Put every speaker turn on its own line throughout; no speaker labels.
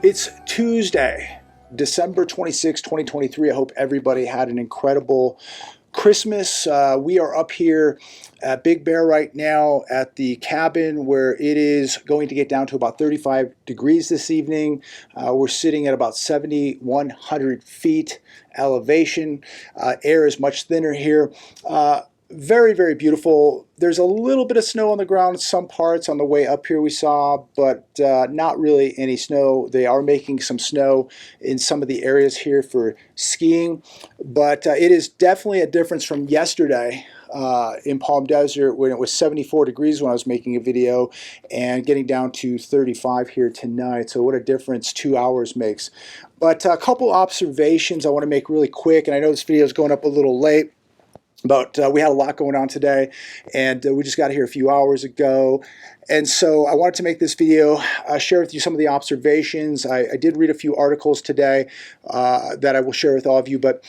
It's Tuesday, December 26, 2023. I hope everybody had an incredible Christmas. We are up here at Big Bear right now at the cabin where it is going to get down to about 35 degrees this evening. We're sitting at about 7,100 feet elevation. Air is much thinner here. Very, very beautiful. There's a little bit of snow on the ground in some parts on the way up here we saw, but not really any snow. They are making some snow in some of the areas here for skiing, but it is definitely a difference from yesterday in Palm Desert when it was 74 degrees when I was making a video and getting down to 35 here tonight. So what a difference 2 hours makes. But a couple observations I want to make really quick, and I know this video is going up a little late. But we had a lot going on today, and we just got here a few hours ago. And so I wanted to make this video, share with you some of the observations. I did read a few articles today that I will share with all of you. But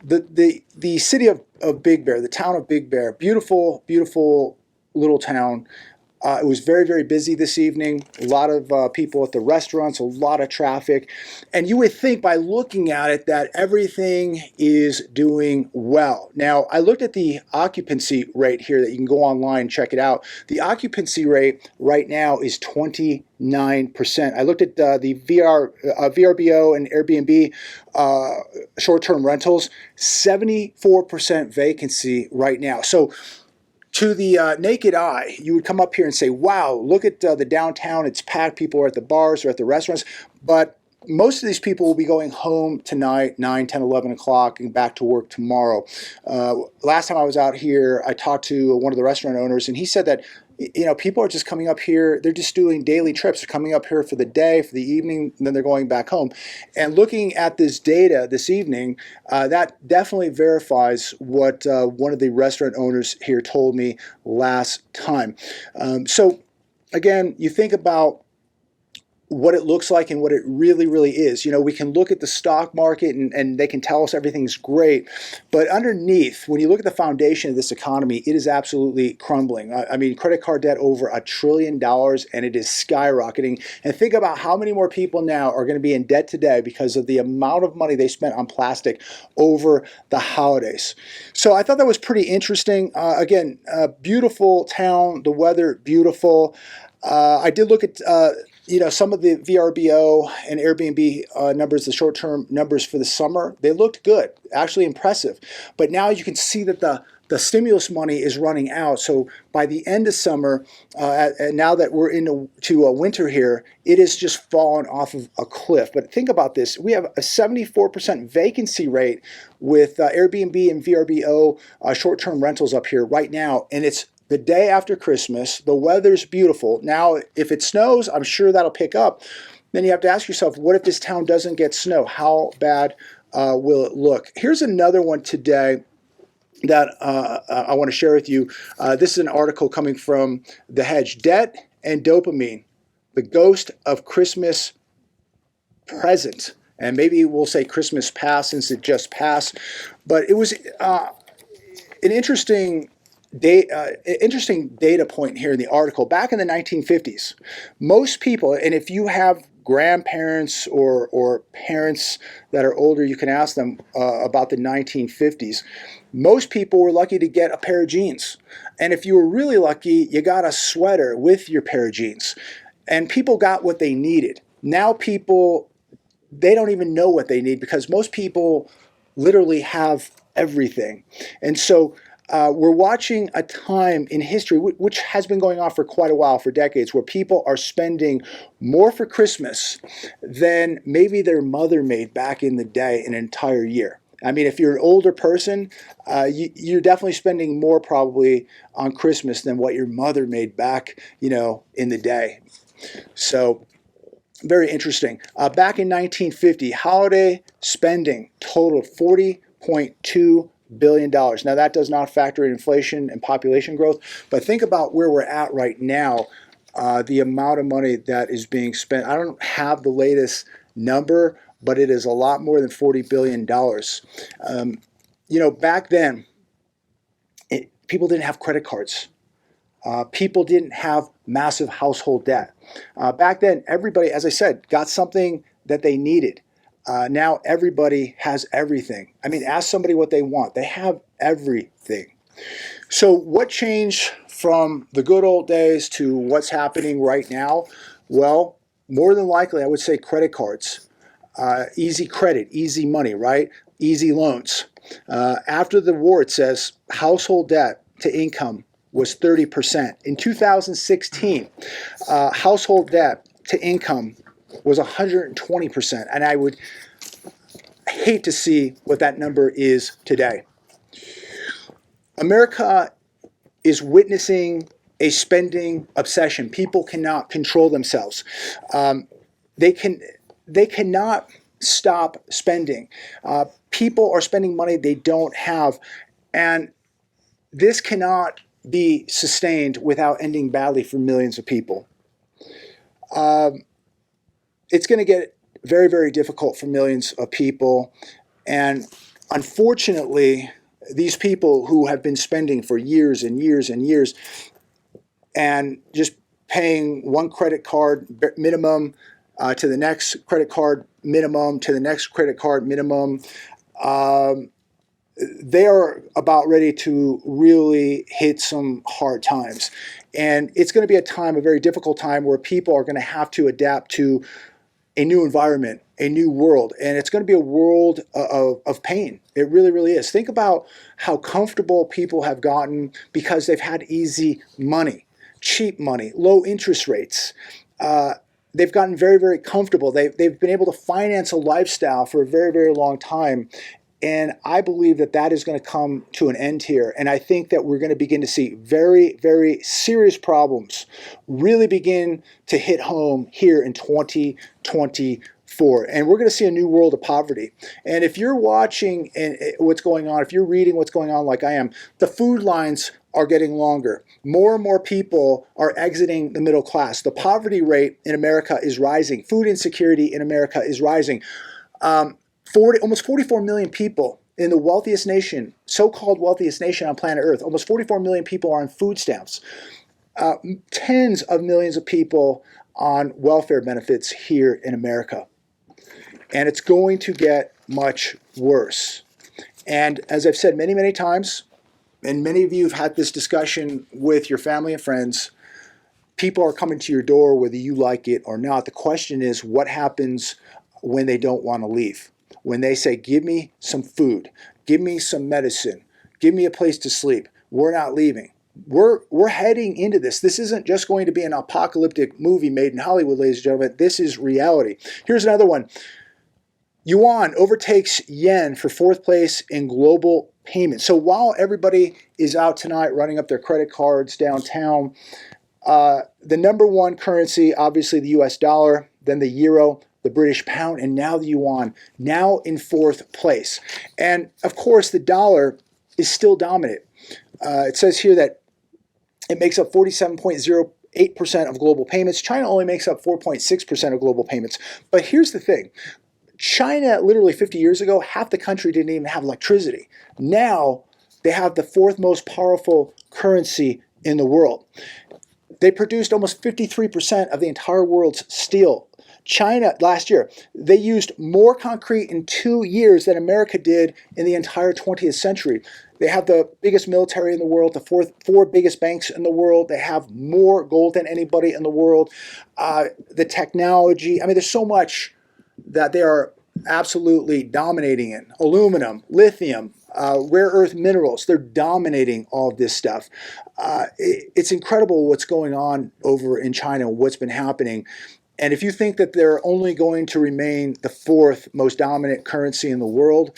the city of Big Bear, the town of Big Bear, beautiful, beautiful little town. It was very, very busy this evening. A lot of people at the restaurants, a lot of traffic. And you would think by looking at it that everything is doing well. Now, I looked at the occupancy rate here that you can go online and check it out. The occupancy rate right now is 29%. I looked at the VRBO and Airbnb short-term rentals, 74% vacancy right now. So to the naked eye, you would come up here and say, wow, look at the downtown. It's packed. People are at the bars or at the restaurants. But most of these people will be going home tonight, 9, 10, 11 o'clock, and back to work tomorrow. Last time I was out here, I talked to one of the restaurant owners, and he said that people are just coming up here. They're just doing daily trips. They're coming up here for the day, for the evening, and then they're going back home. And looking at this data this evening, that definitely verifies what one of the restaurant owners here told me last time. So again, you think about what it looks like and what it really, really is. We can look at the stock market and they can tell us everything's great. But underneath, when you look at the foundation of this economy, it is absolutely crumbling. I mean, credit card debt over $1 trillion, and it is skyrocketing. And think about how many more people now are going to be in debt today because of the amount of money they spent on plastic over the holidays. So I thought that was pretty interesting. Again, beautiful town, the weather, beautiful. I did look at some of the VRBO and Airbnb numbers, the short-term numbers for the summer. They looked good, actually impressive. But now you can see that the stimulus money is running out. So by the end of summer, and now that we're into winter here, it has just fallen off of a cliff. But think about this. We have a 74% vacancy rate with Airbnb and VRBO short-term rentals up here right now, and it's the day after Christmas. The weather's beautiful. Now, if it snows, I'm sure that'll pick up. Then you have to ask yourself, what if this town doesn't get snow? How bad will it look? Here's another one today that I want to share with you. This is an article coming from The Hedge. Debt and dopamine, the ghost of Christmas present. And maybe we'll say Christmas past since it just passed. But it was an interesting data point here in the article. Back in the 1950s, most people, and if you have grandparents or parents that are older, you can ask them about the 1950s. Most people were lucky to get a pair of jeans. And if you were really lucky, you got a sweater with your pair of jeans. And people got what they needed. Now people, they don't even know what they need because most people literally have everything. And so we're watching a time in history, which has been going on for quite a while, for decades, where people are spending more for Christmas than maybe their mother made back in the day an entire year. I mean, if you're an older person, you're definitely spending more probably on Christmas than what your mother made back, in the day. So very interesting. Back in 1950, holiday spending totaled $40.2 billion. Now that does not factor in inflation and population growth, but think about where we're at right now, the amount of money that is being spent. I don't have the latest number, but it is a lot more than $40 billion. Back then, people didn't have credit cards. People didn't have massive household debt. Back then, everybody, as I said, got something that they needed. Now everybody has everything. I mean, ask somebody what they want. They have everything. So what changed from the good old days to what's happening right now? Well, more than likely, I would say credit cards. Easy credit, easy money, right? Easy loans. After the war, it says household debt to income was 30%. In 2016, household debt to income was 120%. And I would hate to see what that number is today. America is witnessing a spending obsession. People cannot control themselves. They cannot stop spending. People are spending money they don't have, and this cannot be sustained without ending badly for millions of people. It's going to get very, very difficult for millions of people, and unfortunately, these people who have been spending for years and years and years and just paying one credit card minimum to the next credit card minimum to the next credit card minimum, they are about ready to really hit some hard times. And it's going to be a very difficult time where people are going to have to adapt to a new environment, a new world, and it's going to be a world of pain. It really, really is. Think about how comfortable people have gotten because they've had easy money, cheap money, low interest rates. They've gotten very, very comfortable. They've been able to finance a lifestyle for a very, very long time. And I believe that that is going to come to an end here. And I think that we're going to begin to see very, very serious problems really begin to hit home here in 2024. And we're going to see a new world of poverty. And if you're watching what's going on, if you're reading what's going on like I am, the food lines are getting longer. More and more people are exiting the middle class. The poverty rate in America is rising. Food insecurity in America is rising. Almost 44 million people in the wealthiest nation, so-called wealthiest nation on planet Earth, almost 44 million people are on food stamps. Tens of millions of people on welfare benefits here in America. And it's going to get much worse. And as I've said many, many times, and many of you have had this discussion with your family and friends, people are coming to your door whether you like it or not. The question is, what happens when they don't want to leave? When they say, give me some food, give me some medicine, give me a place to sleep, we're not leaving. We're heading into this. This isn't just going to be an apocalyptic movie made in Hollywood, ladies and gentlemen. This is reality. Here's another one. Yuan overtakes yen for fourth place in global payments. So while everybody is out tonight running up their credit cards downtown, the number one currency, obviously the US dollar, then the euro, the British pound, and now the yuan, now in fourth place. And of course, the dollar is still dominant. It says here that it makes up 47.08% of global payments. China only makes up 4.6% of global payments. But here's the thing. China, literally 50 years ago, half the country didn't even have electricity. Now, they have the fourth most powerful currency in the world. They produced almost 53% of the entire world's steel. China, last year, they used more concrete in 2 years than America did in the entire 20th century. They have the biggest military in the world, the four biggest banks in the world. They have more gold than anybody in the world. The technology, I mean, there's so much that they are absolutely dominating in. Aluminum, lithium, rare earth minerals, they're dominating all of this stuff. It's incredible what's going on over in China, what's been happening. And if you think that they're only going to remain the fourth most dominant currency in the world,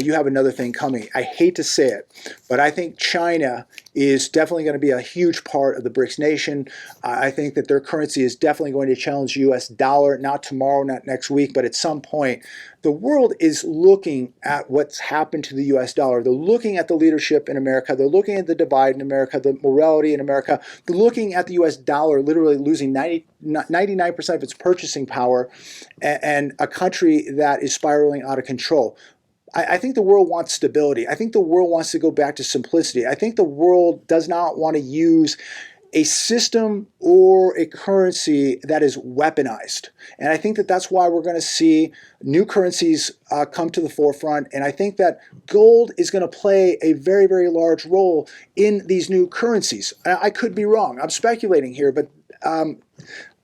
you have another thing coming. I hate to say it, but I think China is definitely going to be a huge part of the BRICS nation. I think that their currency is definitely going to challenge the US dollar, not tomorrow, not next week, but at some point. The world is looking at what's happened to the US dollar. They're looking at the leadership in America. They're looking at the divide in America, the morality in America. They're looking at the US dollar literally losing 99% of its purchasing power, and a country that is spiraling out of control. I think the world wants stability. I think the world wants to go back to simplicity. I think the world does not want to use a system or a currency that is weaponized. And I think that that's why we're going to see new currencies come to the forefront. And I think that gold is going to play a very, very large role in these new currencies. I could be wrong. I'm speculating here, but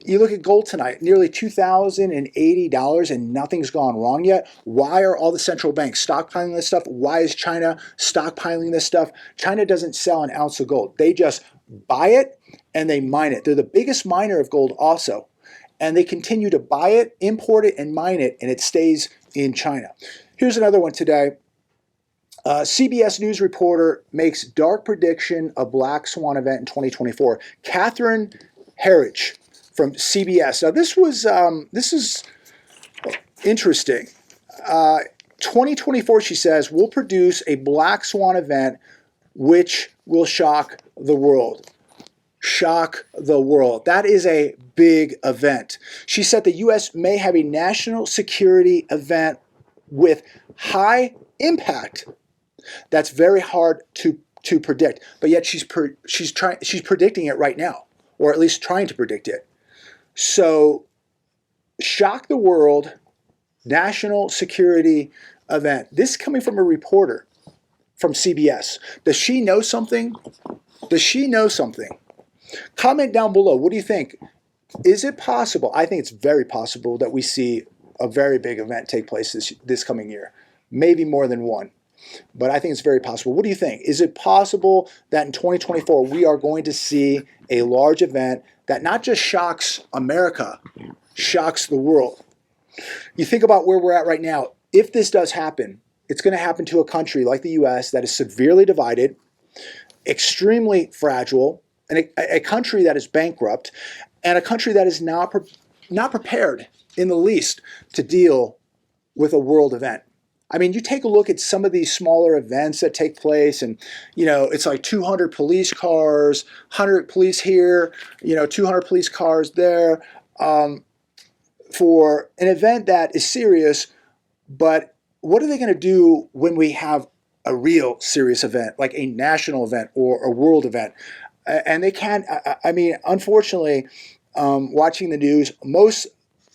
you look at gold tonight, nearly $2,080 and nothing's gone wrong yet. Why are all the central banks stockpiling this stuff? Why is China stockpiling this stuff? China doesn't sell an ounce of gold. They just buy it and they mine it. They're the biggest miner of gold also. And they continue to buy it, import it, and mine it, and it stays in China. Here's another one today. CBS News reporter makes dark prediction of Black Swan event in 2024. Catherine Herridge from CBS. Now this is interesting. 2024, she says, will produce a Black Swan event which will shock the world. Shock the world. That is a big event. She said the U.S. may have a national security event with high impact. That's very hard to predict, but yet she's predicting it right now, or at least trying to predict it. So, shock the world, national security event. This is coming from a reporter from CBS. Does she know something? Does she know something? Comment down below. What do you think? Is it possible? I think it's very possible that we see a very big event take place this coming year. Maybe more than one. But I think it's very possible. What do you think? Is it possible that in 2024 we are going to see a large event that not just shocks America, shocks the world? You think about where we're at right now. If this does happen, it's going to happen to a country like the U.S. that is severely divided, extremely fragile, and a country that is bankrupt, and a country that is not prepared in the least to deal with a world event. I mean, you take a look at some of these smaller events that take place, and, you know, it's like 200 police cars, 100 police here, you know, 200 police cars there, for an event that is serious. But what are they going to do when we have a real serious event, like a national event or a world event? And they can't, I mean, unfortunately, watching the news, most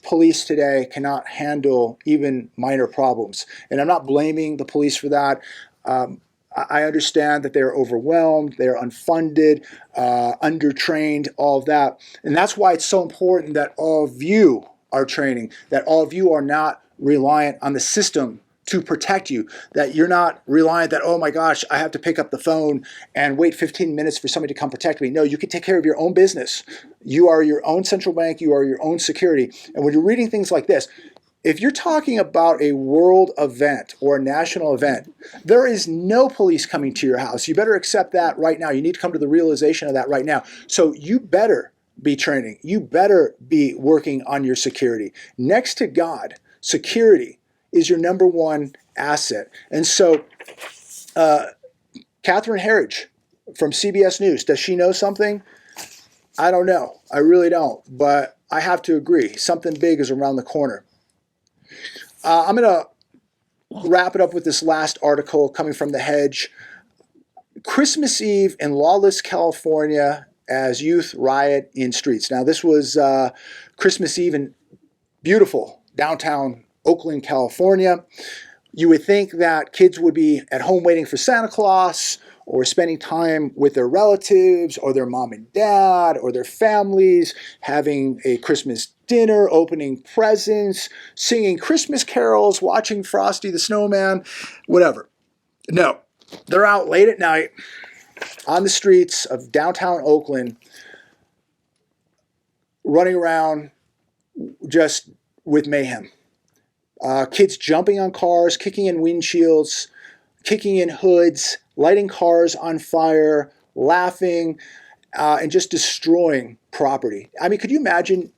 police today cannot handle even minor problems. And I'm not blaming the police for that. I understand that they're overwhelmed, they're unfunded, undertrained, all of that. And that's why it's so important that all of you are training, that all of you are not reliant on the system to protect you, that you're not reliant that, oh my gosh, I have to pick up the phone and wait 15 minutes for somebody to come protect me. No, you can take care of your own business. You are your own central bank, you are your own security. And when you're reading things like this, if you're talking about a world event or a national event, there is no police coming to your house. You better accept that right now. You need to come to the realization of that right now. So you better be training. You better be working on your security. Next to God, security is your number one asset. And so, Catherine Herridge from CBS News, does she know something? I don't know. I really don't. But I have to agree. Something big is around the corner. I'm going to wrap it up with this last article coming from The Hedge. Christmas Eve in lawless California as youth riot in streets. Now, this was Christmas Eve in beautiful downtown Oakland, California. You would think that kids would be at home waiting for Santa Claus, or spending time with their relatives or their mom and dad or their families, having a Christmas dinner, opening presents, singing Christmas carols, watching Frosty the Snowman, whatever. No, they're out late at night on the streets of downtown Oakland, running around just with mayhem. Kids jumping on cars, kicking in windshields, kicking in hoods, lighting cars on fire, laughing, and just destroying property. I mean, could you imagine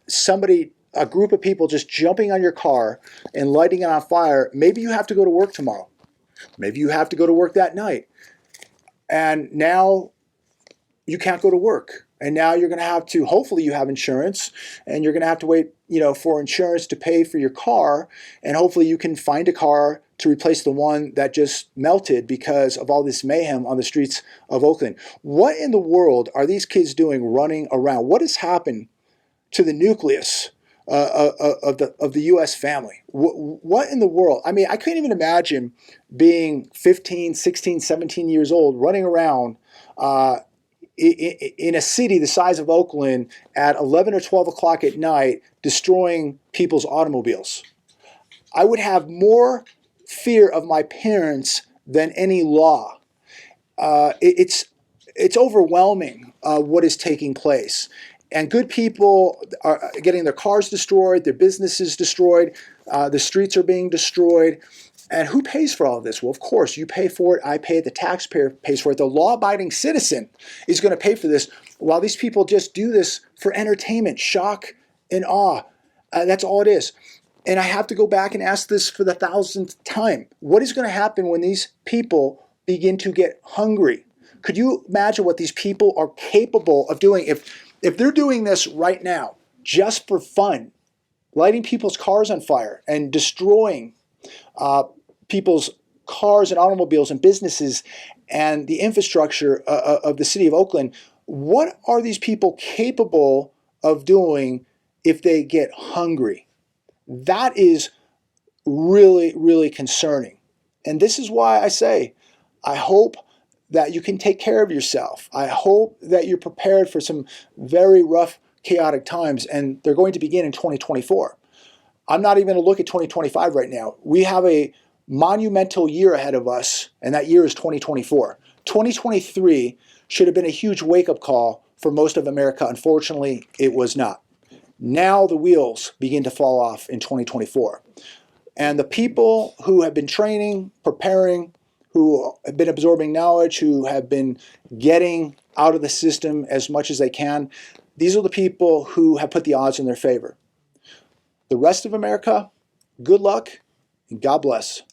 a group of people just jumping on your car and lighting it on fire? Maybe you have to go to work tomorrow. Maybe you have to go to work that night. And now you can't go to work. And now you're going to have to, hopefully you have insurance, and you're going to have to wait, for insurance to pay for your car. And hopefully you can find a car to replace the one that just melted because of all this mayhem on the streets of Oakland. What in the world are these kids doing running around? What has happened to the nucleus of the U.S. family? What in the world? I mean, I couldn't even imagine being 15, 16, 17 years old running around in a city the size of Oakland at 11 or 12 o'clock at night, destroying people's automobiles. I would have more fear of my parents than any law. It's overwhelming what is taking place. And good people are getting their cars destroyed, their businesses destroyed, the streets are being destroyed. And who pays for all of this? Well, of course, you pay for it, I pay it, the taxpayer pays for it. The law-abiding citizen is going to pay for this, while these people just do this for entertainment, shock and awe. That's all it is. And I have to go back and ask this for the 1,000th time. What is going to happen when these people begin to get hungry? Could you imagine what these people are capable of doing if they're doing this right now just for fun, lighting people's cars on fire and destroying people's cars and automobiles and businesses and the infrastructure of the city of Oakland? What are these people capable of doing if they get hungry? That is really, really concerning. And this is why I say, I hope that you can take care of yourself. I hope that you're prepared for some very rough, chaotic times, and they're going to begin in 2024. I'm not even going to look at 2025 right now. We have a monumental year ahead of us, and that year is 2024. 2023 should have been a huge wake-up call for most of America. Unfortunately, it was not. Now the wheels begin to fall off in 2024. And the people who have been training, preparing, who have been absorbing knowledge, who have been getting out of the system as much as they can, these are the people who have put the odds in their favor. The rest of America, good luck and God bless.